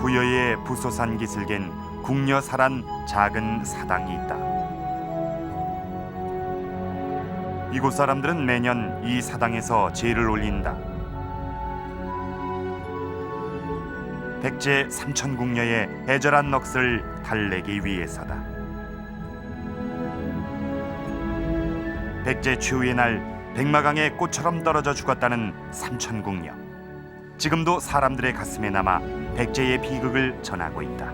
부여의 부소산 기슭엔 궁녀사란 작은 사당이 있다. 이곳 사람들은 매년 이 사당에서 제를 올린다. 백제 삼천궁녀의 애절한 넋을 달래기 위해서다. 백제 추위의 날 백마강에 꽃처럼 떨어져 죽었다는 삼천궁녀. 지금도 사람들의 가슴에 남아 백제의 비극을 전하고 있다.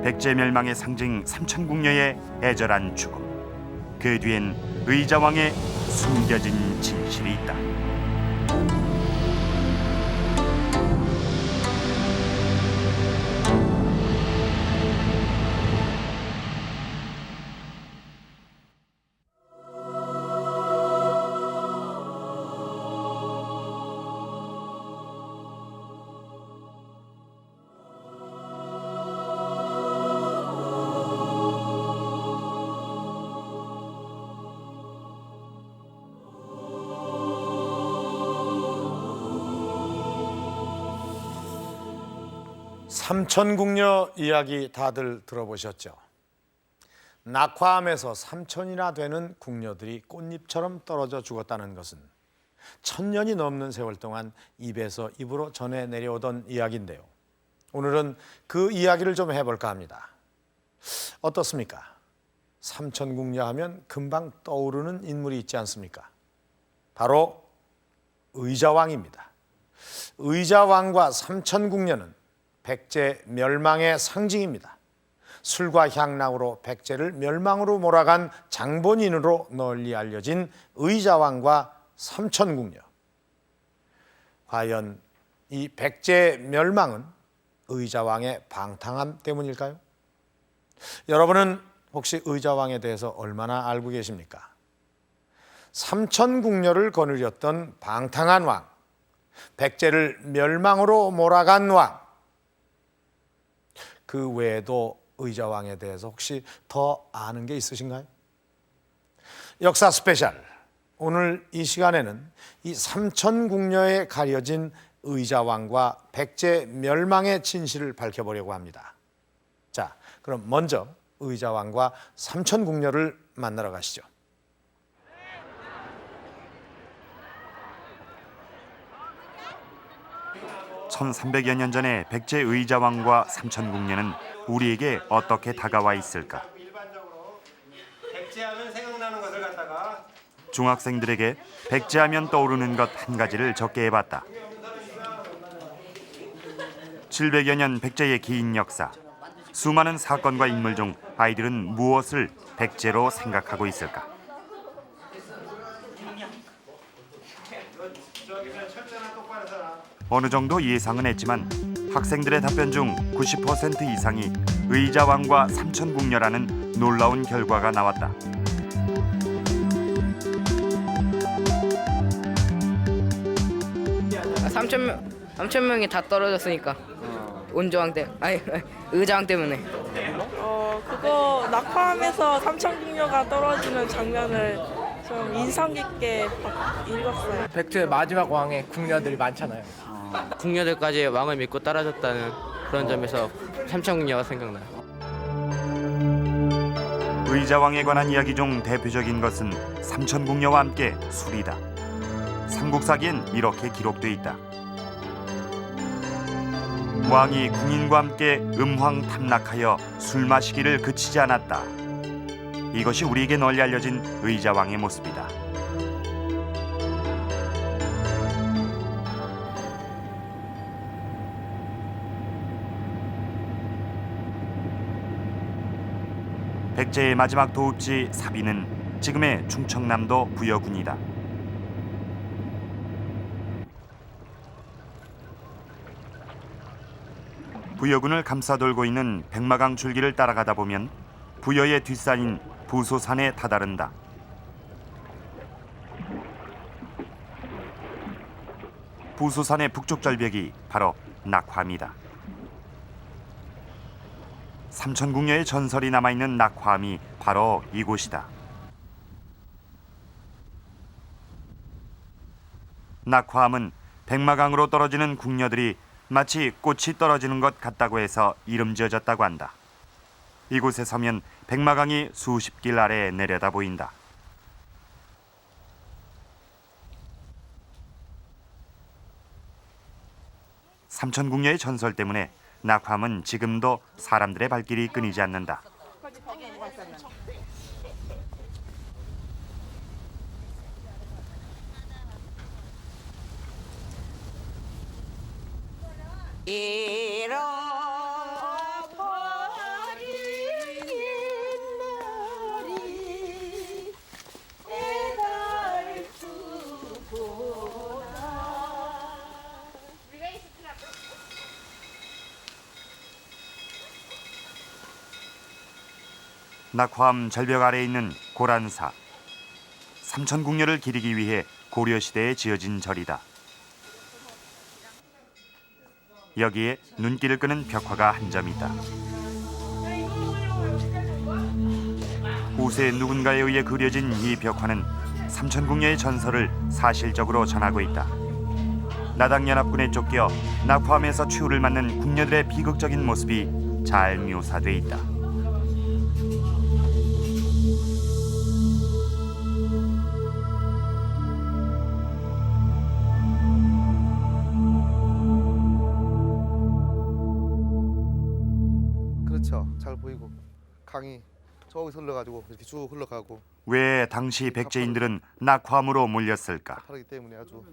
백제 멸망의 상징 삼천궁녀의 애절한 죽음. 그 뒤엔 의자왕의 숨겨진 진실이 있다. 삼천궁녀 이야기 다들 들어보셨죠? 낙화암에서 3천이나 되는 궁녀들이 꽃잎처럼 떨어져 죽었다는 것은 1000년이 넘는 세월 동안 입에서 입으로 전해 내려오던 이야기인데요. 오늘은 그 이야기를 좀 해볼까 합니다. 어떻습니까? 삼천궁녀 하면 금방 떠오르는 인물이 있지 않습니까? 바로 의자왕입니다. 의자왕과 삼천궁녀는 백제 멸망의 상징입니다. 술과 향락으로 백제를 멸망으로 몰아간 장본인으로 널리 알려진 의자왕과 삼천궁녀. 과연 이 백제 멸망은 의자왕의 방탕함 때문일까요? 여러분은 혹시 의자왕에 대해서 얼마나 알고 계십니까? 삼천궁녀를 거느렸던 방탕한 왕, 백제를 멸망으로 몰아간 왕, 그 외에도 의자왕에 대해서 혹시 더 아는 게 있으신가요? 역사 스페셜. 오늘 이 시간에는 이 삼천궁녀에 가려진 의자왕과 백제 멸망의 진실을 밝혀보려고 합니다. 자, 그럼 먼저 의자왕과 삼천궁녀를 만나러 가시죠. (1300여 년) 전에 백제 의자왕과 삼천궁녀는 우리에게 어떻게 다가와 있을까? 백제하면 생각나는 것을 갖다가 중학생들에게 백제하면 떠오르는 것 한 가지를 적게 해봤다. 700여 년 백제의 긴 역사. 수많은 사건과 인물 중 아이들은 무엇을 백제로 생각하고 있을까? 어느 정도 예상은 했지만 학생들의 답변 중 90% 이상이 의자왕과 삼천궁녀라는 놀라운 결과가 나왔다. 삼천 명이 다 떨어졌으니까 온조왕 때 아니 의자왕 때문에. 그거 낙화암에서 삼천궁녀가 떨어지는 장면을 좀 인상 깊게 읽었어요. 백제 마지막 왕의 궁녀들이 많잖아요. 궁녀들까지 왕을 믿고 따라줬다는 그런 점에서 삼천궁녀가 생각나요. 의자왕에 관한 이야기 중 대표적인 것은 삼천궁녀와 함께 술이다. 삼국사기엔 이렇게 기록돼 있다. 왕이 궁인과 함께 음황 탐락하여 술 마시기를 그치지 않았다. 이것이 우리에게 널리 알려진 의자왕의 모습이다. 백제의 마지막 도읍지 사비는 지금의 충청남도 부여군이다. 부여군을 감싸돌고 있는 백마강 줄기를 따라가다 보면 부여의 뒷산인 부소산에 다다른다. 부소산의 북쪽 절벽이 바로 낙화암이다. 삼천궁녀의 전설이 남아있는 낙화암이 바로 이곳이다. 낙화암은 백마강으로 떨어지는 궁녀들이 마치 꽃이 떨어지는 것 같다고 해서 이름 지어졌다고 한다. 이곳에 서면 백마강이 수십 길 아래에 내려다 보인다. 삼천궁녀의 전설 때문에 낙화암은 지금도 사람들의 발길이 끊이지 않는다. 낙화암 절벽 아래에 있는 고란사. 삼천궁녀를 기리기 위해 고려시대에 지어진 절이다. 여기에 눈길을 끄는 벽화가 한 점 있다. 후세 누군가에 의해 그려진 이 벽화는 삼천궁녀의 전설을 사실적으로 전하고 있다. 나당연합군에 쫓겨 낙화암에서 최후를 맞는 궁녀들의 비극적인 모습이 잘 묘사돼 있다. 그렇죠. 잘 보이고 강이 저기서 흘러가지고 이렇게 쭉 흘러가고 왜 당시 백제인들은 낙화암으로 몰렸을까? 하기 때문에 아주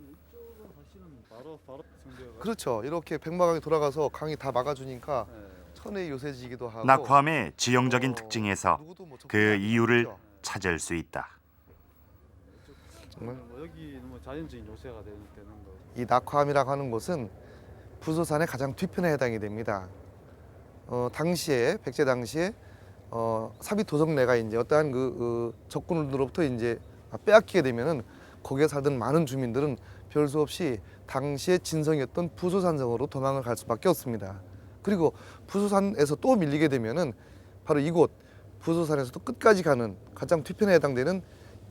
그렇죠. 이렇게 백마강이 돌아가서 강이 다 막아주니까 천혜의 요새지기도 하고 낙화암의 지형적인 특징에서 누구도 뭐 그 접근하기 이유를 어렵죠. 찾을 수 있다. 정말 여기 자연적인 요새가 되는 거. 이 낙화암이라고 하는 곳은 부소산의 가장 뒤편에 해당이 됩니다. 당시에 백제 당시에 사비 도성내가 이제 어떠한 그 적군으로부터 이제 빼앗기게 되면은 거기에 살던 많은 주민들은 별 수 없이 당시의 진성이었던 부소산성으로 도망을 갈 수밖에 없습니다. 그리고 부소산에서 또 밀리게 되면은 바로 이곳 부소산에서도 끝까지 가는 가장 뒤편에 해당되는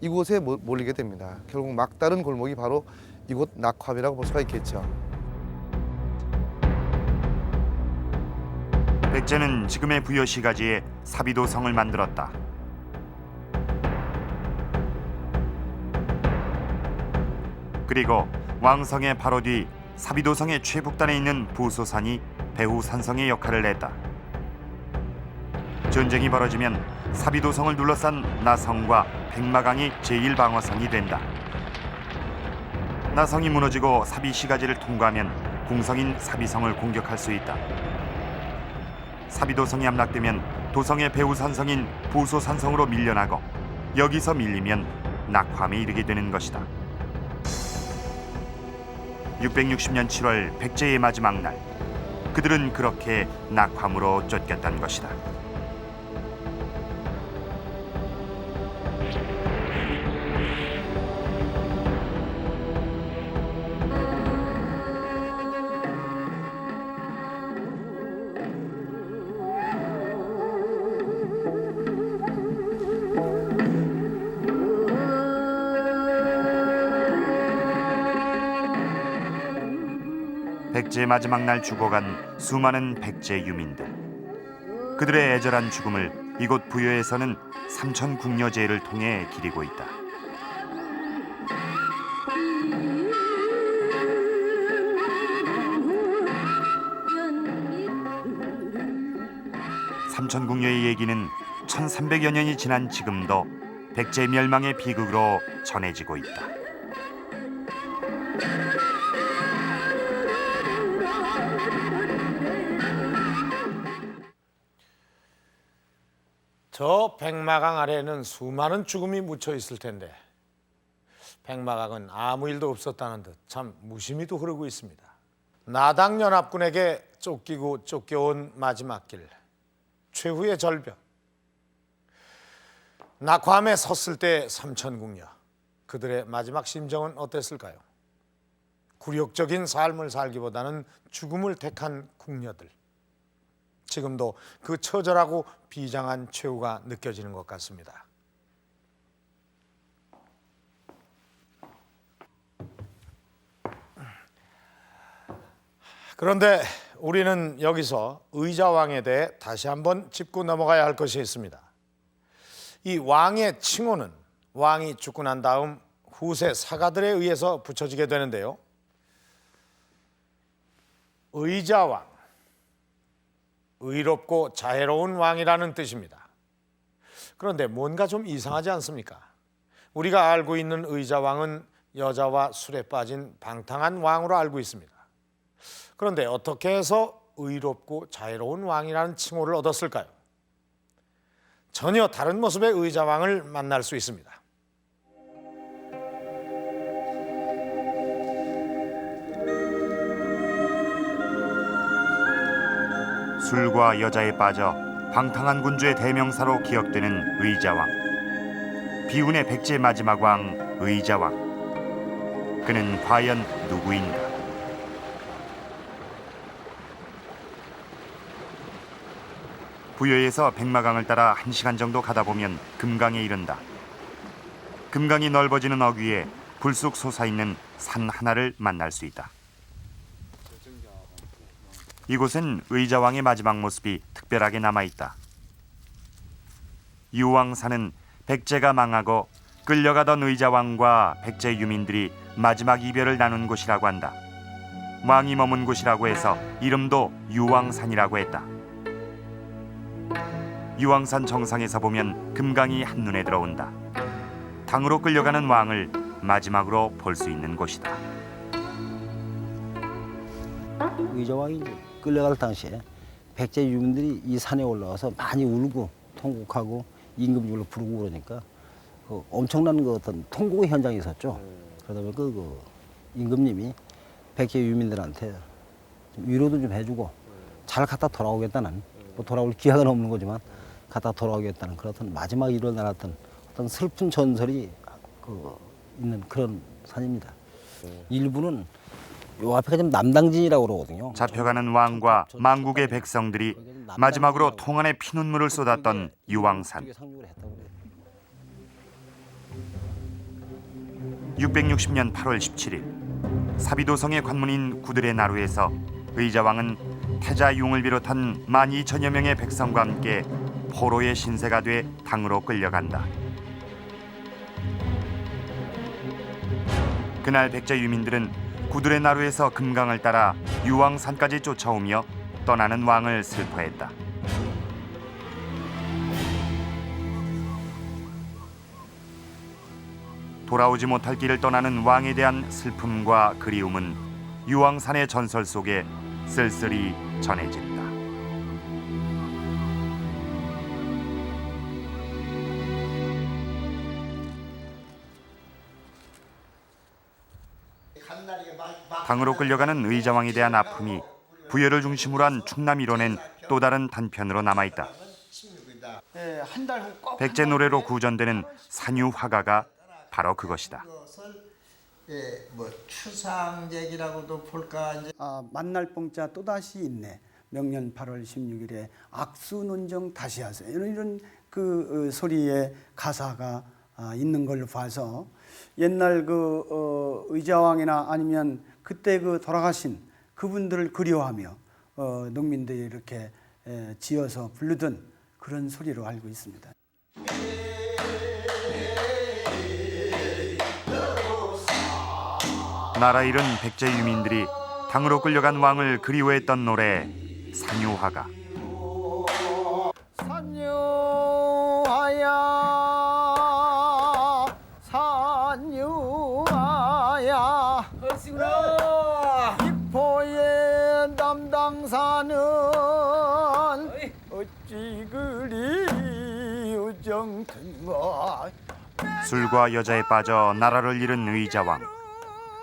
이곳에 몰리게 됩니다. 결국 막다른 골목이 바로 이곳 낙화암이라고 볼 수가 있겠죠. 백제는 지금의 부여시가지에 사비도성을 만들었다. 그리고 왕성의 바로 뒤 사비도성의 최북단에 있는 부소산이 배후산성의 역할을 했다. 전쟁이 벌어지면 사비도성을 둘러싼 나성과 백마강이 제1방어선이 된다. 나성이 무너지고 사비시가지를 통과하면 궁성인 사비성을 공격할 수 있다. 사비도성이 함락되면 도성의 배후산성인 부소산성으로 밀려나고 여기서 밀리면 낙화암에 이르게 되는 것이다. 660년 7월 백제의 마지막 날, 그들은 그렇게 낙화암으로 쫓겼던 것이다. 백제의 마지막 날 죽어간 수많은 백제 유민들. 그들의 애절한 죽음을 이곳 부여에서는 삼천궁녀제를 통해 기리고 있다. 삼천궁녀의 얘기는 1300여 년이 지난 지금도 백제 멸망의 비극으로 전해지고 있다. 저 백마강 아래에는 수많은 죽음이 묻혀 있을 텐데 백마강은 아무 일도 없었다는 듯 참 무심히도 흐르고 있습니다. 나당연합군에게 쫓기고 쫓겨온 마지막 길, 최후의 절벽. 낙화암에 섰을 때 삼천궁녀, 그들의 마지막 심정은 어땠을까요? 굴욕적인 삶을 살기보다는 죽음을 택한 궁녀들. 지금도 그 처절하고 비장한 최후가 느껴지는 것 같습니다. 그런데 우리는 여기서 의자왕에 대해 다시 한번 짚고 넘어가야 할 것이 있습니다. 이 왕의 칭호는 왕이 죽고 난 다음 후세 사가들에 의해서 붙여지게 되는데요. 의자왕, 의롭고 자애로운 왕이라는 뜻입니다. 그런데 뭔가 좀 이상하지 않습니까? 우리가 알고 있는 의자왕은 여자와 술에 빠진 방탕한 왕으로 알고 있습니다. 그런데 어떻게 해서 의롭고 자애로운 왕이라는 칭호를 얻었을까요? 전혀 다른 모습의 의자왕을 만날 수 있습니다. 술과 여자에 빠져 방탕한 군주의 대명사로 기억되는 의자왕. 비운의 백제 마지막 왕 의자왕. 그는 과연 누구인가? 부여에서 백마강을 따라 1시간 정도 가다 보면 금강에 이른다. 금강이 넓어지는 어귀에 불쑥 솟아있는 산 하나를 만날 수 있다. 이곳엔 의자왕의 마지막 모습이 특별하게 남아있다. 유왕산은 백제가 망하고 끌려가던 의자왕과 백제 유민들이 마지막 이별을 나눈 곳이라고 한다. 왕이 머문 곳이라고 해서 이름도 유왕산이라고 했다. 유왕산 정상에서 보면 금강이 한눈에 들어온다. 당으로 끌려가는 왕을 마지막으로 볼 수 있는 곳이다. 의자왕이 끌려갈 당시에 백제 유민들이 이 산에 올라와서 많이 울고 통곡하고 임금님을 부르고 그러니까 그 엄청난 그 어떤 통곡의 현장이 있었죠. 그러다 보니까 그 임금님이 백제 유민들한테 좀 위로도 좀 해주고 잘 갔다 돌아오겠다는, 뭐 돌아올 기약은 없는 거지만 갔다 돌아오겠다는 그런 마지막 일어나던 어떤 슬픈 전설이 있는 그런 산입니다. 일부는 요 앞에가 좀 남당진이라고 그러거든요. 잡혀가는 왕과 망국의 백성들이 마지막으로 통안에 피눈물을 쏟았던 유왕산. 660년 8월 17일 사비도성의 관문인 구들의 나루에서 의자왕은 태자융을 비롯한 12,000여 명의 백성과 함께 포로의 신세가 돼 당으로 끌려간다. 그날 백제 유민들은 구들의 나루에서 금강을 따라 유왕산까지 쫓아오며 떠나는 왕을 슬퍼했다. 돌아오지 못할 길을 떠나는 왕에 대한 슬픔과 그리움은 유왕산의 전설 속에 쓸쓸히 전해진다. 당으로 끌려가는 의자왕에 대한 아픔이 부여를 중심으로 한 충남 일원엔 또 다른 단편으로 남아있다. 백제 노래로 구전되는 산유화가가 바로 그것이다. 뭐 추상제기라고도 볼까. 만날 뽕자 또다시 있네. 명년 8월 16일에 악수논정 다시 하세요. 이런 그 소리의 가사가 있는 걸로 봐서 옛날 그 의자왕이나 아니면 그때 그 돌아가신 그분들을 그리워하며 농민들이 이렇게 지어서 부르던 그런 소리로 알고 있습니다. 나라 잃은 백제 유민들이 당으로 끌려간 왕을 그리워했던 노래 산유화가. 산유화야 산유화야 기포의 담당사는 어찌 그리 우정든가. 술과 여자에 빠져 나라를 잃은 의자왕,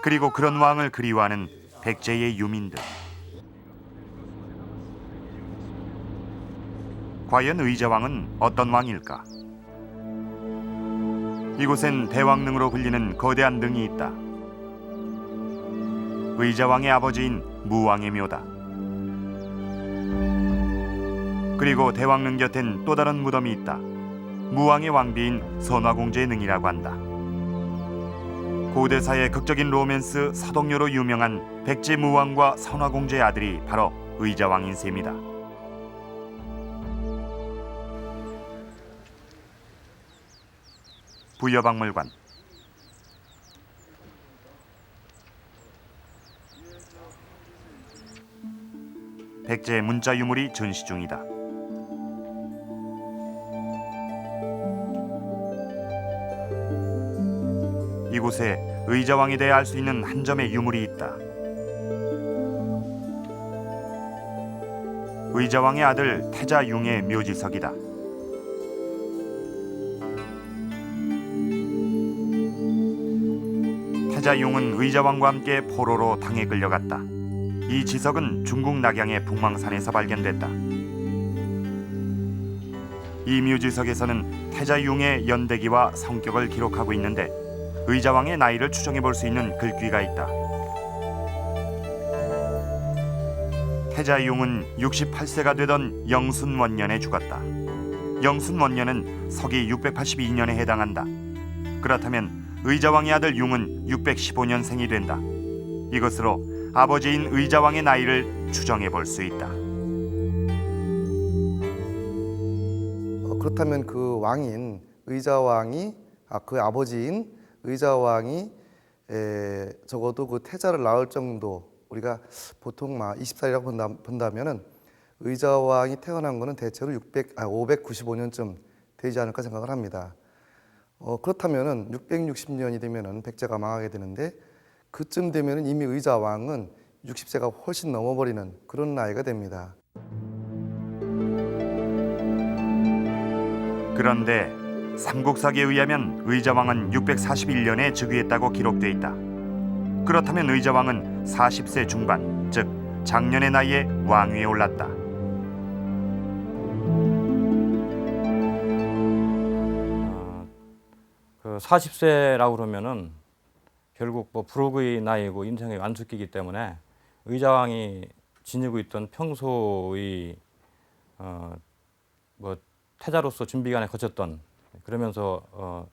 그리고 그런 왕을 그리워하는 백제의 유민들. 과연 의자왕은 어떤 왕일까? 이곳엔 대왕릉으로 불리는 거대한 능이 있다. 의자왕의 아버지인 무왕의 묘다. 그리고 대왕릉 곁엔 또 다른 무덤이 있다. 무왕의 왕비인 선화공주의 능이라고 한다. 고대사의 극적인 로맨스 서동요로 유명한 백제 무왕과 선화공주의 아들이 바로 의자왕인 셈이다. 부여박물관. 백제 문자 유물이 전시 중이다. 이곳에 의자왕에 대해 알 수 있는 한 점의 유물이 있다. 의자왕의 아들 태자융의 묘지석이다. 태자융은 의자왕과 함께 포로로 당에 끌려갔다. 이 지석은 중국 낙양의 북망산에서 발견됐다. 이 묘지석에서는 태자융의 연대기와 성격을 기록하고 있는데 의자왕의 나이를 추정해 볼 수 있는 글귀가 있다. 태자융은 68세가 되던 영순원년에 죽었다. 영순원년은 서기 682년에 해당한다. 그렇다면 의자왕의 아들 융은 615년생이 된다. 이것으로 아버지인 의자왕의 나이를 추정해 볼 수 있다. 그렇다면 그 왕인 의자왕이 그 아버지인 의자왕이 적어도 그 태자를 낳을 정도, 우리가 보통 20살이라고 본다면은 의자왕이 태어난 것은 대체로 595년쯤 되지 않을까 생각을 합니다. 그렇다면은 660년이 되면은 백제가 망하게 되는데 그쯤 되면은 이미 의자왕은 60세가 훨씬 넘어버리는 그런 나이가 됩니다. 그런데 삼국사기에 의하면 의자왕은 641년에 즉위했다고 기록돼 있다. 그렇다면 의자왕은 40세 중반, 즉 장년의 나이에 왕위에 올랐다. 그 40세라고 그러면은 결국 뭐 불혹의 나이고 인생의 완숙기이기 때문에 의자왕이 지니고 있던 평소의 뭐 태자로서 준비기간에 거쳤던, 그러면서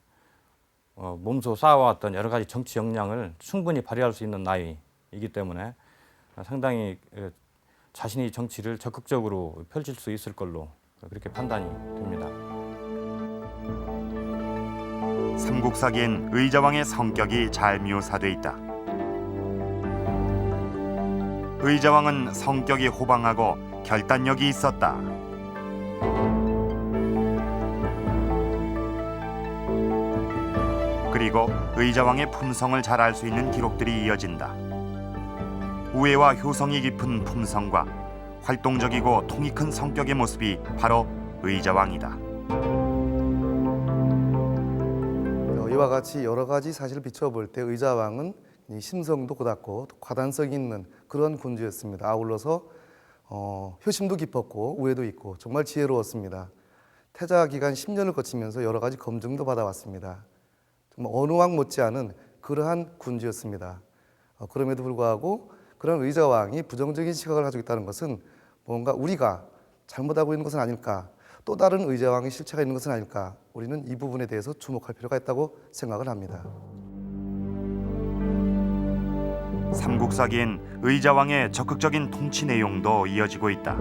몸소 쌓아왔던 여러 가지 정치 역량을 충분히 발휘할 수 있는 나이이기 때문에 상당히 자신이 정치를 적극적으로 펼칠 수 있을 걸로 그렇게 판단이 됩니다. 삼국사기엔 의자왕의 성격이 잘 묘사돼 있다. 의자왕은 성격이 호방하고 결단력이 있었다. 그리고 의자왕의 품성을 잘 알 수 있는 기록들이 이어진다. 우애와 효성이 깊은 품성과 활동적이고 통이 큰 성격의 모습이 바로 의자왕이다. 이와 같이 여러 가지 사실을 비춰볼 때 의자왕은 심성도 고닫고 과단성이 있는 그런 군주였습니다. 아울러서 효심도 깊었고 우애도 있고 정말 지혜로웠습니다. 태자 기간 10년을 거치면서 여러 가지 검증도 받아왔습니다. 정말 어느 왕 못지않은 그러한 군주였습니다. 그럼에도 불구하고 그런 의자왕이 부정적인 시각을 가지고 있다는 것은 뭔가 우리가 잘못하고 있는 것은 아닐까, 또 다른 의자왕의 실체가 있는 것은 아닐까, 우리는 이 부분에 대해서 주목할 필요가 있다고 생각을 합니다. 삼국사기엔 의자왕의 적극적인 통치 내용도 이어지고 있다.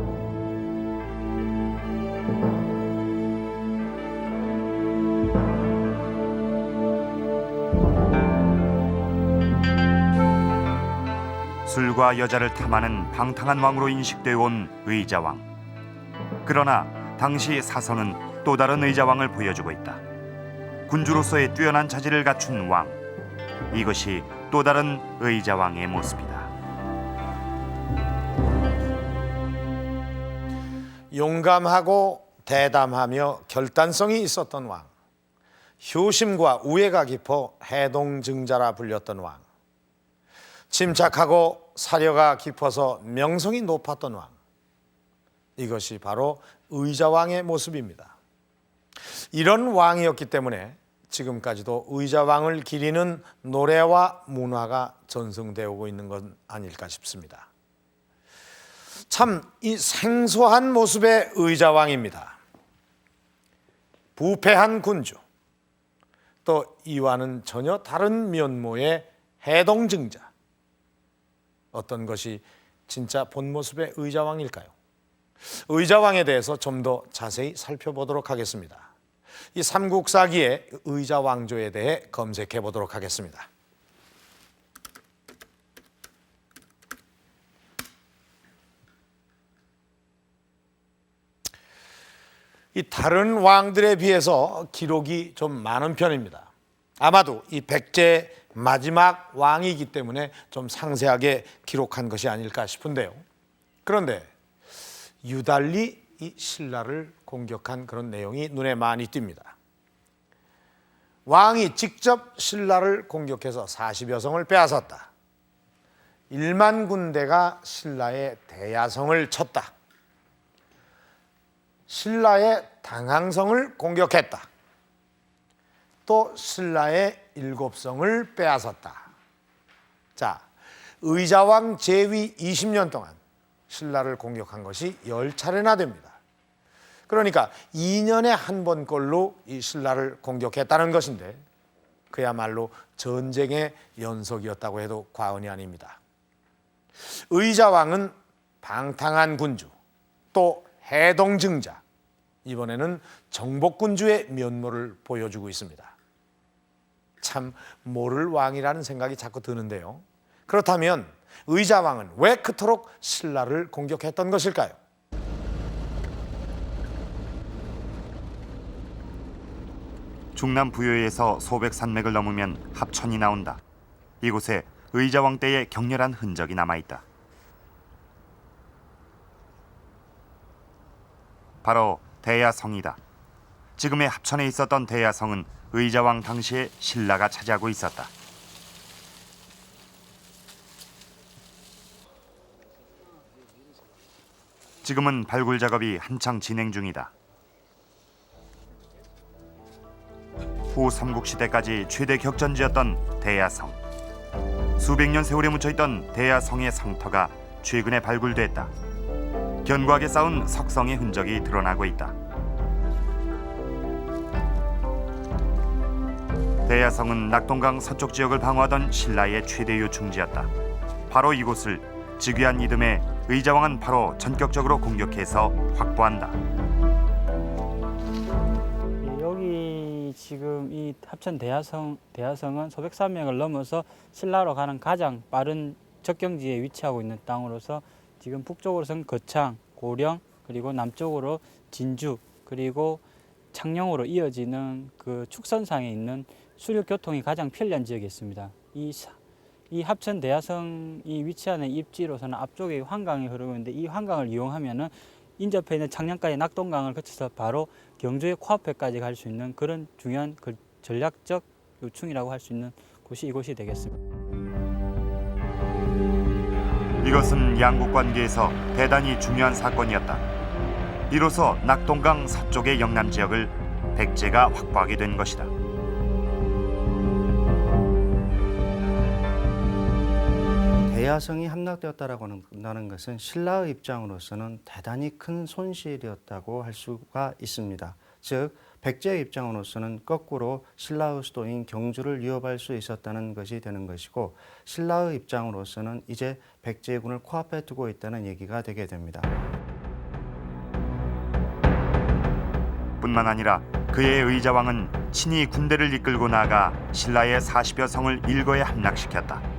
술과 여자를 탐하는 방탕한 왕으로 인식되어 온 의자왕. 그러나 당시 사선은 또 다른 의자왕을 보여주고 있다. 군주로서의 뛰어난 자질을 갖춘 왕. 이것이 또 다른 의자왕의 모습이다. 용감하고 대담하며 결단성이 있었던 왕. 효심과 우애가 깊어 해동증자라 불렸던 왕. 침착하고 사려가 깊어서 명성이 높았던 왕. 이것이 바로 의자왕의 모습입니다. 이런 왕이었기 때문에 지금까지도 의자왕을 기리는 노래와 문화가 전승되어 오고 있는 건 아닐까 싶습니다. 참 이 생소한 모습의 의자왕입니다. 부패한 군주, 또 이와는 전혀 다른 면모의 해동증자. 어떤 것이 진짜 본 모습의 의자왕일까요? 의자왕에 대해서 좀 더 자세히 살펴보도록 하겠습니다. 이 삼국사기의 의자왕조에 대해 검색해 보도록 하겠습니다. 이 다른 왕들에 비해서 기록이 좀 많은 편입니다. 아마도 이 백제 마지막 왕이기 때문에 좀 상세하게 기록한 것이 아닐까 싶은데요. 그런데 유달리 이 신라를 공격한 그런 내용이 눈에 많이 띕니다. 왕이 직접 신라를 공격해서 40여 성을 빼앗았다. 1만 군대가 신라의 대야성을 쳤다. 신라의 당항성을 공격했다. 또 신라의 7성을 빼앗았다. 자, 의자왕 제위 20년 동안 신라를 공격한 것이 10차례나 됩니다. 그러니까 2년에 한 번꼴로 이 신라를 공격했다는 것인데 그야말로 전쟁의 연속이었다고 해도 과언이 아닙니다. 의자왕은 방탕한 군주, 또 해동증자, 이번에는 정복군주의 면모를 보여주고 있습니다. 참 모를 왕이라는 생각이 자꾸 드는데요. 그렇다면 의자왕은 왜 그토록 신라를 공격했던 것일까요? 중남 부여에서 소백 산맥을 넘으면 합천이 나온다. 이곳에 의자왕 때의 격렬한 흔적이 남아있다. 바로 대야성이다. 지금의 합천에 있었던 대야성은 의자왕 당시에 신라가 차지하고 있었다. 지금은 발굴 작업이 한창 진행 중이다. 후 삼국시대까지 최대 격전지였던 대야성. 수백 년 세월에 묻혀있던 대야성의 성터가 최근에 발굴됐다. 견고하게 쌓은 석성의 흔적이 드러나고 있다. 대야성은 낙동강 서쪽 지역을 방어하던 신라의 최대 요충지였다. 바로 이곳을 즉위한 이듬해 의자왕은 바로 전격적으로 공격해서 확보한다. 여기 지금 이 합천 대야성은 소백산맥을 넘어서 신라로 가는 가장 빠른 접경지에 위치하고 있는 땅으로서 지금 북쪽으로는 거창, 고령, 그리고 남쪽으로 진주, 그리고 창녕으로 이어지는 그 축선상에 있는 수륙 교통이 가장 편리한 지역에 있습니다. 이 합천 대야성이 위치하는 입지로서는 앞쪽에 환강이 흐르고 있는데 이 환강을 이용하면은 인접해 있는 창녕까지 낙동강을 거쳐서 바로 경주의 코앞에까지 갈 수 있는 그런 중요한 전략적 요충이라고 할 수 있는 곳이 이곳이 되겠습니다. 이것은 양국 관계에서 대단히 중요한 사건이었다. 이로써 낙동강 서쪽의 영남 지역을 백제가 확보하게 된 것이다. 대야성이 함락되었다라고 한다는 것은 신라의 입장으로서는 대단히 큰 손실이었다고 할 수가 있습니다. 즉 백제의 입장으로서는 거꾸로 신라의 수도인 경주를 위협할 수 있었다는 것이 되는 것이고, 신라의 입장으로서는 이제 백제군을 코앞에 두고 있다는 얘기가 되게 됩니다. 뿐만 아니라 그의 의자왕은 친히 군대를 이끌고 나아가 신라의 40여 성을 일거에 함락시켰다.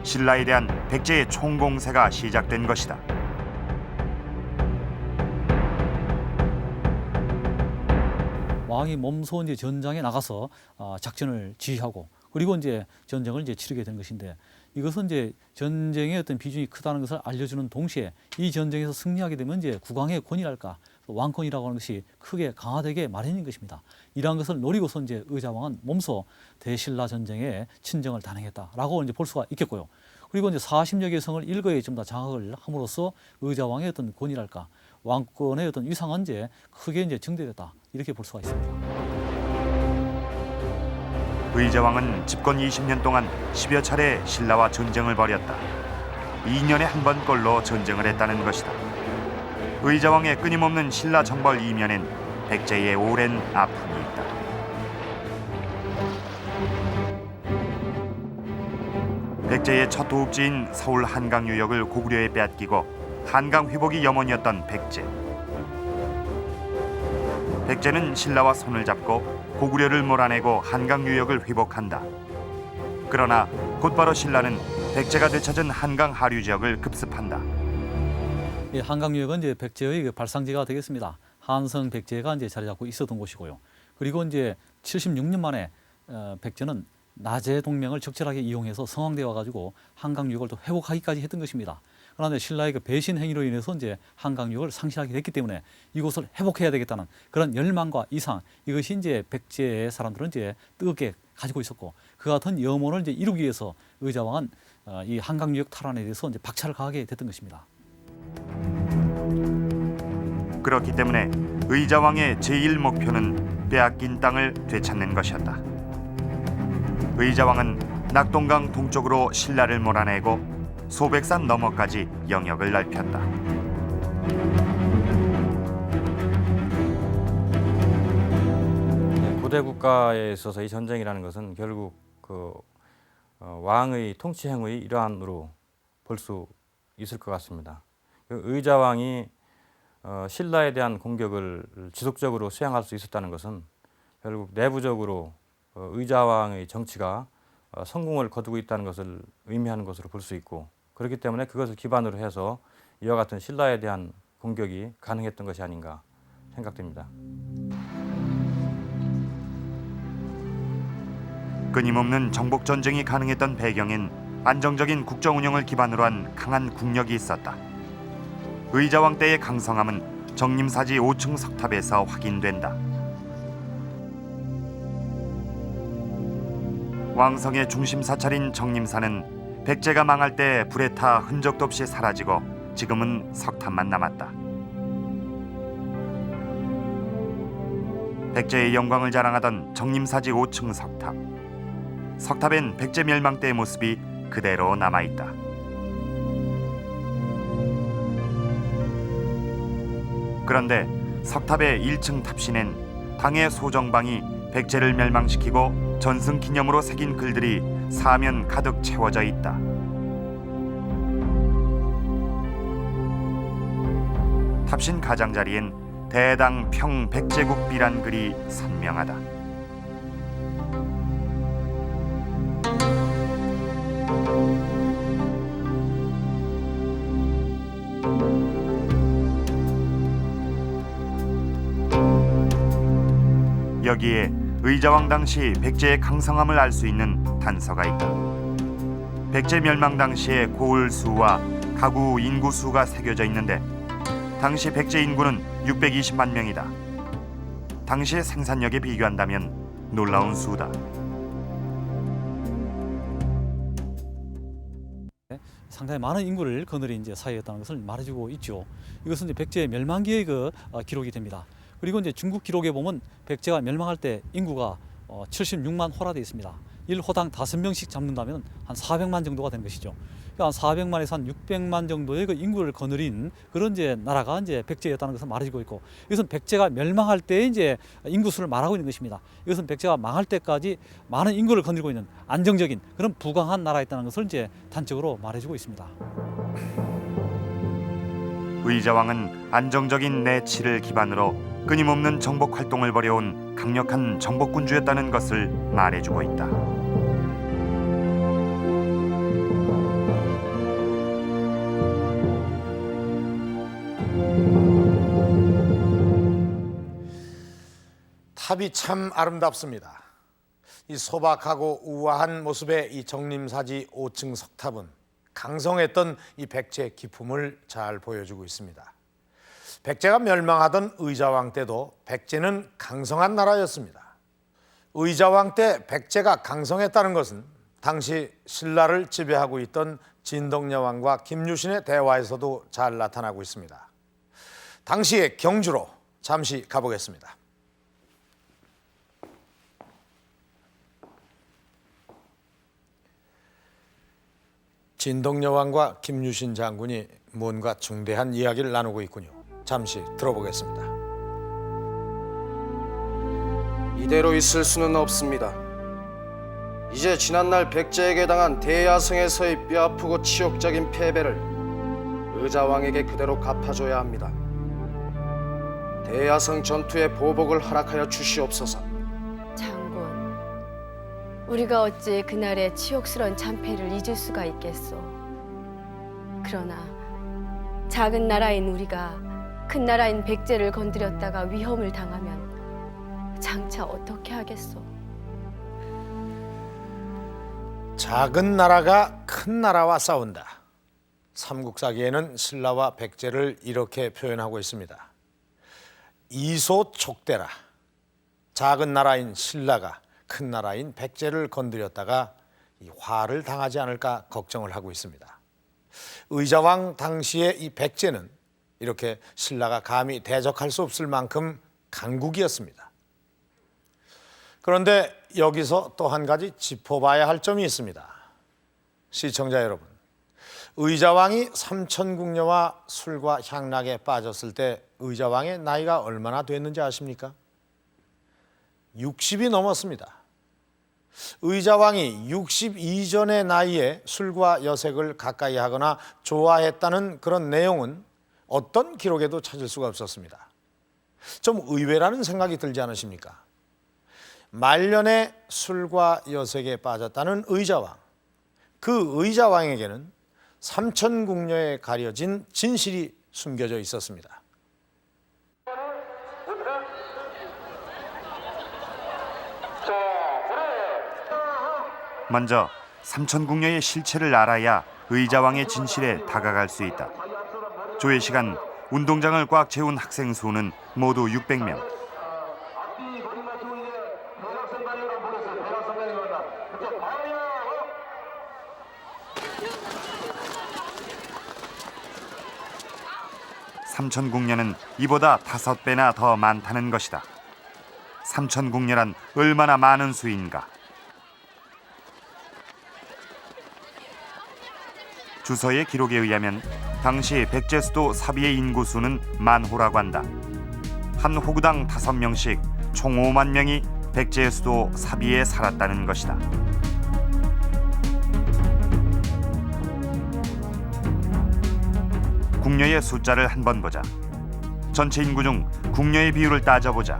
신라에 대한 백제의 총공세가 시작된 것이다. 왕이 몸소 이제 전장에 나가서 작전을 지휘하고 그리고 이제 전쟁을 이제 치르게 된 것인데, 이것은 이제 전쟁의 어떤 비중이 크다는 것을 알려주는 동시에 이 전쟁에서 승리하게 되면 이제 국왕의 권위랄까, 왕권이라고 하는 것이 크게 강화되게 마련인 것입니다. 이러한 것을 노리고서 이제 의자왕은 몸소 대신라 전쟁에 친정을 단행했다라고 이제 볼 수가 있겠고요. 그리고 이제 40여 개 성을 일거에 좀 더 장악을 함으로써 의자왕의 어떤 권위랄까, 왕권의 어떤 위상은 이제 크게 이제 증대됐다, 이렇게 볼 수가 있습니다. 의자왕은 집권 20년 동안 10여 차례 신라와 전쟁을 벌였다. 2년에 한 번꼴로 전쟁을 했다는 것이다. 의자왕의 끊임없는 신라 정벌 이면엔 백제의 오랜 아픔이 있다. 백제의 첫 도읍지인 서울 한강 유역을 고구려에 빼앗기고 한강 회복이 염원이었던 백제. 백제는 신라와 손을 잡고 고구려를 몰아내고 한강 유역을 회복한다. 그러나 곧바로 신라는 백제가 되찾은 한강 하류 지역을 급습한다. 이 한강 유역은 이제 백제의 발상지가 되겠습니다. 한성 백제가 이제 자리 잡고 있었던 곳이고요. 그리고 이제 76년 만에 백제는 나제 동맹을 적절하게 이용해서 성황대에 와가지고 한강 유역을 또 회복하기까지 했던 것입니다. 그런데 신라의 그 배신 행위로 인해서 이제 한강 유역을 상실하게 됐기 때문에 이곳을 회복해야 되겠다는 그런 열망과 이상, 이것이 이제 백제의 사람들은 이제 뜨겁게 가지고 있었고, 그 같은 염원을 이제 이루기 위해서 의자왕은 이 한강 유역 탈환에 대해서 이제 박차를 가하게 됐던 것입니다. 그렇기 때문에 의자왕의 제1 목표는 빼앗긴 땅을 되찾는 것이었다. 의자왕은 낙동강 동쪽으로 신라를 몰아내고 소백산 너머까지 영역을 넓혔다. 고대 국가에 있어서 이 전쟁이라는 것은 결국 왕의 통치 행위의 일환으로 볼 수 있을 것 같습니다. 의자왕이 신라에 대한 공격을 지속적으로 수행할 수 있었다는 것은 결국 내부적으로 의자왕의 정치가 성공을 거두고 있다는 것을 의미하는 것으로 볼 수 있고, 그렇기 때문에 그것을 기반으로 해서 이와 같은 신라에 대한 공격이 가능했던 것이 아닌가 생각됩니다. 끊임없는 정복 전쟁이 가능했던 배경엔 안정적인 국정 운영을 기반으로 한 강한 국력이 있었다. 의자왕 때의 강성함은 정림사지 5층 석탑에서 확인된다. 왕성의 중심 사찰인 정림사는 백제가 망할 때 불에 타 흔적도 없이 사라지고 지금은 석탑만 남았다. 백제의 영광을 자랑하던 정림사지 5층 석탑. 석탑엔 백제 멸망 때의 모습이 그대로 남아있다. 그런데 석탑의 1층 탑신엔 당의 소정방이 백제를 멸망시키고 전승 기념으로 새긴 글들이 사면 가득 채워져 있다. 탑신 가장자리엔 대당 평 백제국비란 글이 선명하다. 여기에 의자왕 당시 백제의 강성함을 알 수 있는 단서가 있다. 백제 멸망 당시의 고을수와 가구 인구수가 새겨져 있는데 당시 백제 인구는 620만 명이다. 당시의 생산력에 비교한다면 놀라운 수다. 상당히 많은 인구를 거느린 이제 사회였다는 것을 말해주고 있죠. 이것은 이제 백제의 멸망기의 기록이 됩니다. 그리고 이제 중국 기록에 보면 백제가 멸망할 때 인구가 76만 호라 되어 있습니다. 1호당 5명씩 잡는다면 한 400만 정도가 된 것이죠. 한 400만에서 한 600만 정도의 그 인구를 거느린 그런 이제 나라가 이제 백제였다는 것을 말해주고 있고, 이것은 백제가 멸망할 때 이제 인구수를 말하고 있는 것입니다. 이것은 백제가 망할 때까지 많은 인구를 거느리고 있는 안정적인 그런 부강한 나라였다는 것을 이제 단적으로 말해주고 있습니다. 의자왕은 안정적인 내치를 기반으로 끊임없는 정복 활동을 벌여온 강력한 정복군주였다는 것을 말해주고 있다. 탑이 참 아름답습니다. 이 소박하고 우아한 모습의 이 정림사지 5층 석탑은 강성했던 이 백제의 기품을 잘 보여주고 있습니다. 백제가 멸망하던 의자왕 때도 백제는 강성한 나라였습니다. 의자왕 때 백제가 강성했다는 것은 당시 신라를 지배하고 있던 진덕여왕과 김유신의 대화에서도 잘 나타나고 있습니다. 당시의 경주로 잠시 가보겠습니다. 진덕여왕과 김유신 장군이 뭔가 중대한 이야기를 나누고 있군요. 잠시 들어보겠습니다. 이대로 있을 수는 없습니다. 이제 지난날 백제에게 당한 대야성에서의 뼈아프고 치욕적인 패배를 의자왕에게 그대로 갚아줘야 합니다. 대야성 전투의 보복을 허락하여 주시옵소서. 장군, 우리가 어찌 그날의 치욕스런 참패를 잊을 수가 있겠소. 그러나 작은 나라인 우리가 큰 나라인 백제를 건드렸다가 위험을 당하면 장차 어떻게 하겠소? 작은 나라가 큰 나라와 싸운다. 삼국사기에는 신라와 백제를 이렇게 표현하고 있습니다. 이소촉대라. 작은 나라인 신라가 큰 나라인 백제를 건드렸다가 이 화를 당하지 않을까 걱정을 하고 있습니다. 의자왕 당시의 이 백제는 이렇게 신라가 감히 대적할 수 없을 만큼 강국이었습니다. 그런데 여기서 또 한 가지 짚어봐야 할 점이 있습니다. 시청자 여러분, 의자왕이 삼천궁녀와 술과 향락에 빠졌을 때 의자왕의 나이가 얼마나 됐는지 아십니까? 60이 넘었습니다. 의자왕이 60 이전의 나이에 술과 여색을 가까이 하거나 좋아했다는 그런 내용은 어떤 기록에도 찾을 수가 없었습니다. 좀 의외라는 생각이 들지 않으십니까? 말년에 술과 여색에 빠졌다는 의자왕. 그 의자왕에게는 삼천궁녀에 가려진 진실이 숨겨져 있었습니다. 먼저 삼천궁녀의 실체를 알아야 의자왕의 진실에 다가갈 수 있다. 조회 시간 운동장을 꽉 채운 학생 수는 모두 600명. 삼천궁녀는 이보다 5배나 더 많다는 것이다. 삼천궁녀란 얼마나 많은 수인가. 주서의 기록에 의하면 당시 백제 수도 사비의 인구수는 만호라고 한다. 한 호구당 5명씩 총 5만 명이 백제 수도 사비에 살았다는 것이다. 궁녀의 숫자를 한번 보자. 전체 인구 중 궁녀의 비율을 따져보자.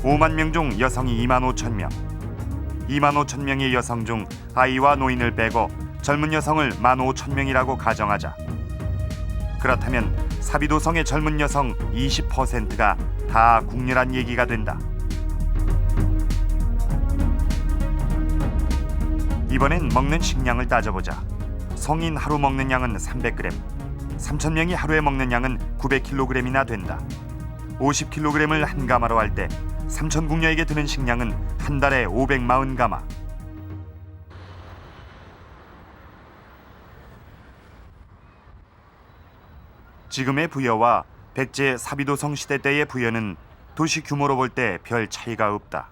5만 명 중 여성이 2만 5천 명. 2만 5천 명의 여성 중 아이와 노인을 빼고 젊은 여성을 1만 5천 명이라고 가정하자. 그렇다면 사비도성의 젊은 여성 20%가 다 궁녀란 얘기가 된다. 이번엔 먹는 식량을 따져보자. 성인 하루 먹는 양은 300g. 3,000명이 하루에 먹는 양은 900kg이나 된다. 50kg을 한 가마로 할 때 삼천궁녀에게 드는 식량은 한 달에 540가마. 지금의 부여와 백제 사비도성 시대 때의 부여는 도시 규모로 볼 때 별 차이가 없다.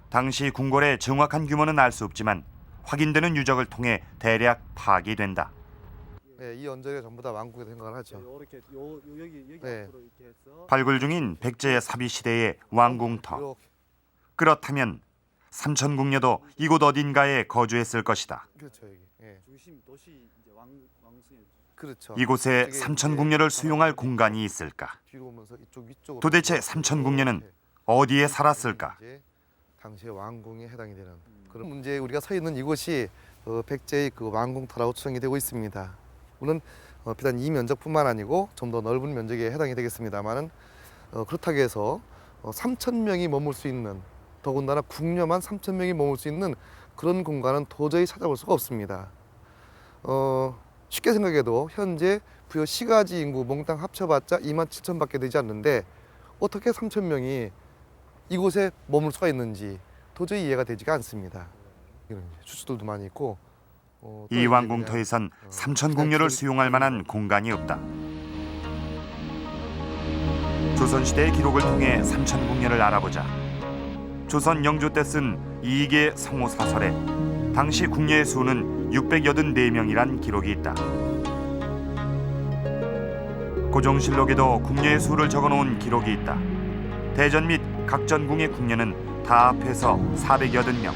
당시 궁궐의 정확한 규모는 알 수 없지만 확인되는 유적을 통해 대략 파악이 된다. 네, 이 언저리가 전부 다 왕궁에 생각을 하죠. 이렇게 여기 네. 앞으로 이렇게 해서 발굴 중인 백제 사비 시대의 왕궁터. 그렇다면 삼천궁녀도 이곳 어딘가에 거주했을 것이다. 그렇죠, 여기. 예. 중심 도시 이제 왕승에 그렇죠. 이곳에 삼천궁녀를 수용할 공간이 있을까? 뒤로 오면서 이쪽 위쪽으로. 도대체 삼천궁녀는 어디에 살았을까? 당시의 왕궁에 해당이 되는 그런 문제. 우리가 서 있는 이곳이 백제의 그 왕궁터라고 추정이 되고 있습니다. 물론 비단 이 면적뿐만 아니고 좀 더 넓은 면적에 해당이 되겠습니다만은 그렇다고 해서 3,000명이 머물 수 있는, 더군다나 궁녀만 3,000명이 머물 수 있는 그런 공간은 도저히 찾아볼 수가 없습니다. 쉽게 생각해도 현재 부여 시가지 인구 몽땅 합쳐봤자 27,000밖에 되지 않는데 어떻게 3,000명이 이곳에 머물 수가 있는지 도저히 이해가 되지가 않습니다. 추수들도 많이 있고 이 왕궁터에선 삼천궁녀를 수용할 만한 공간이 없다. 조선시대의 기록을 통해 삼천궁녀를 알아보자. 조선 영조 때 쓴 이익의 성호 사설에 당시 궁녀의 수는 684명이란 기록이 있다. 고종실록에도 궁녀의 수를 적어놓은 기록이 있다. 대전 및 각전궁의 궁녀는 다 합해서 480명.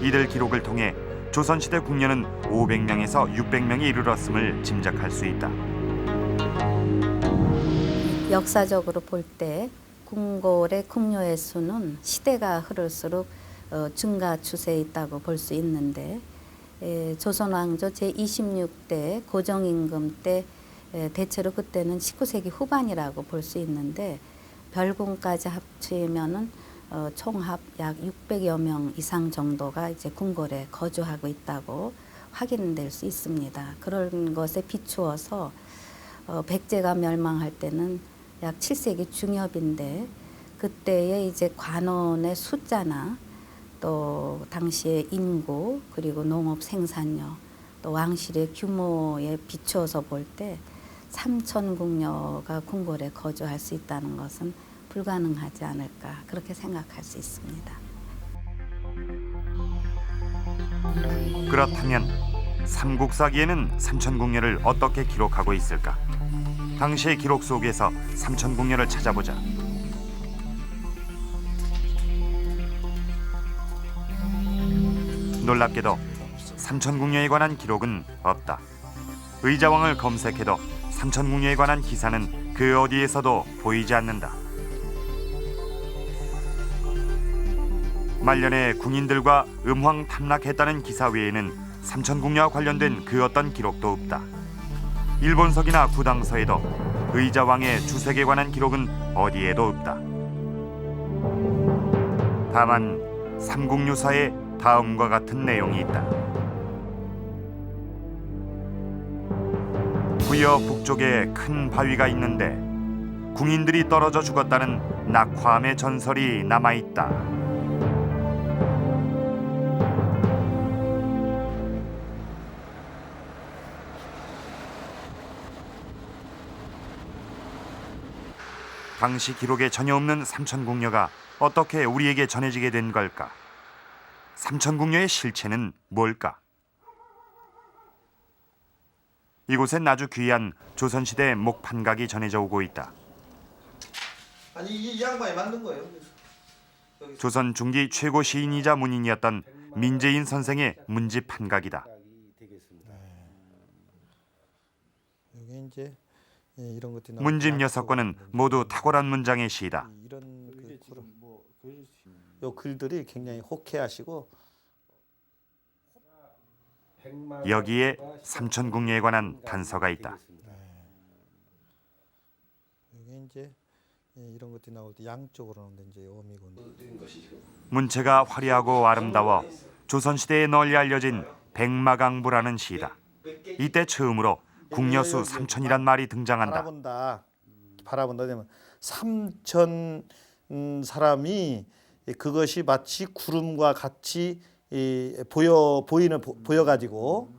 이들 기록을 통해 조선시대 궁녀는 500명에서 600명에 이르렀음을 짐작할 수 있다. 역사적으로 볼 때 궁궐의 궁녀의 수는 시대가 흐를수록 증가 추세에 있다고 볼 수 있는데 조선왕조 제26대 고정임금 때 대체로 그때는 19세기 후반이라고 볼 수 있는데 별궁까지 합치면은 총합 약 600여 명 이상 정도가 이제 궁궐에 거주하고 있다고 확인될 수 있습니다. 그런 것에 비추어서 백제가 멸망할 때는 약 7세기 중엽인데 그때의 이제 관원의 숫자나 또 당시의 인구 그리고 농업 생산력 또 왕실의 규모에 비추어서 볼 때 3천 궁녀가 궁궐에 거주할 수 있다는 것은 불가능하지 않을까 그렇게 생각할 수 있습니다. 그렇다면 삼국사기에는 삼천궁녀를 어떻게 기록하고 있을까? 당시의 기록 속에서 삼천궁녀를 찾아보자. 놀랍게도 삼천궁녀에 관한 기록은 없다. 의자왕을 검색해도 삼천궁녀에 관한 기사는 그 어디에서도 보이지 않는다. 말년에 궁인들과 음황 탐락했다는 기사 외에는 삼천궁녀와 관련된 그 어떤 기록도 없다. 일본서기나 구당서에도 의자왕의 주색에 관한 기록은 어디에도 없다. 다만 삼국유사에 다음과 같은 내용이 있다. 부여 북쪽에 큰 바위가 있는데 궁인들이 떨어져 죽었다는 낙화암의 전설이 남아있다. 당시 기록에 전혀 없는 삼천궁녀가 어떻게 우리에게 전해지게 된 걸까? 삼천궁녀의 실체는 뭘까? 이곳엔 아주 귀한 조선시대 목판각이 전해져 오고 있다. 아니 이 양반이 만든 거예요. 조선 중기 최고 시인이자 문인이었던 민재인 선생의 문집 판각이다. 여기 이제 이런 것들이 문집 6권은 모두 탁월한 문장의 시이다. 이런 요 글들이 굉장히 호쾌하시고 여기에 삼천궁녀에 관한 단서가 있다. 여기 이제 이런 것들이 나올 때 양쪽으로는 이제 어미고 문체가 화려하고 아름다워 조선시대에 널리 알려진 백마강부라는 시이다. 이때 처음으로 궁녀수 3천이란 말이 등장한다. 바라본다 되면 3천 사람이 그것이 마치 구름과 같이 보여가지고